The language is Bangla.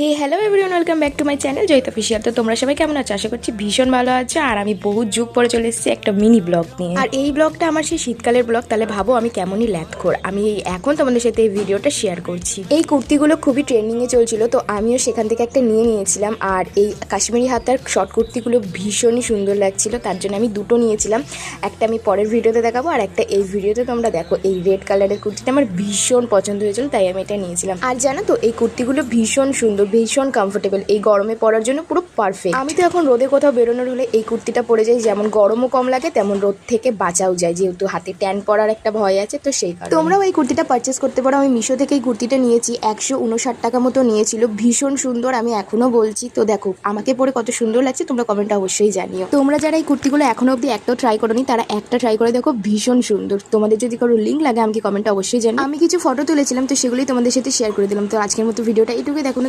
Hey hello everyone, welcome back to my channel Joyit official. তো তোমরা সবাই কেমন আছো? আশা করছি ভীষণ ভালো আছো। আর আমি বহু যুগ পরে চলে এসেছি একটা মিনি ব্লগ নিয়ে। আর এই ব্লগটা আমার সেই শীতকালের ব্লগ। তাহলে ভাবো আমি কেমনই ল্যাথখোর। আমি এখন তোমাদের সাথে এই ভিডিওটা শেয়ার করছি। এই কুর্তিগুলো খুবই ট্রেন্ডিংয়ে চলছিল, তো আমিও সেখান থেকে একটা নিয়ে নিয়েছিলাম। আর এই কাশ্মীরি হাতার শর্ট কুর্তিগুলো ভীষণই সুন্দর লাগছিল, তার জন্য আমি দুটো নিয়েছিলাম। একটা আমি পরের ভিডিওতে দেখাবো, আর একটা এই ভিডিওতে তোমরা দেখো। এই রেড কালারের কুর্তিটা আমার ভীষণ পছন্দ হয়েছিল, তাই আমি এটা নিয়েছিলাম। আর জানো তো, এই কুর্তিগুলো ভীষণ সুন্দর, ভীষণ কমফোর্টেবল, এই গরমে পরার জন্য পুরো পারফেক্ট। আমি তো এখন রোদে কোথাও বেরোনোর হলে এই কুর্তিটা পরে যাই, যেমন গরমও কম লাগে তেমন রোদ থেকে বাঁচাও যায়, যেহেতু হাতে ট্যান পড়ার একটা ভয় আছে, তো সেই কারণে তোমরাও এই কুর্তিটা পারচেস করতে পারো। আমি মিশো থেকে এই কুর্তিটা নিয়েছি, 159 টাকা মতো নিয়েছিল। ভীষণ সুন্দর, আমি এখনো বলছি। তো দেখো আমাকে পরে কত সুন্দর লাগছে, তোমরা কমেন্টে অবশ্যই জানিও। তোমরা যারা এই কুর্তিগুলো এখনো অব্দি একটাও ট্রাই করোনি, তারা একটা ট্রাই করে দেখো, ভীষণ সুন্দর। তোমাদের যদি কারো লিঙ্ক লাগে আমাকে কমেন্টে অবশ্যই জানিও। আমি কিছু ফটো তুলেছিলাম, তো সেগুলোই তোমাদের সাথে শেয়ার করে দিলাম। তো আজকের মতো ভিডিওটা এইটুকুই। দেখো না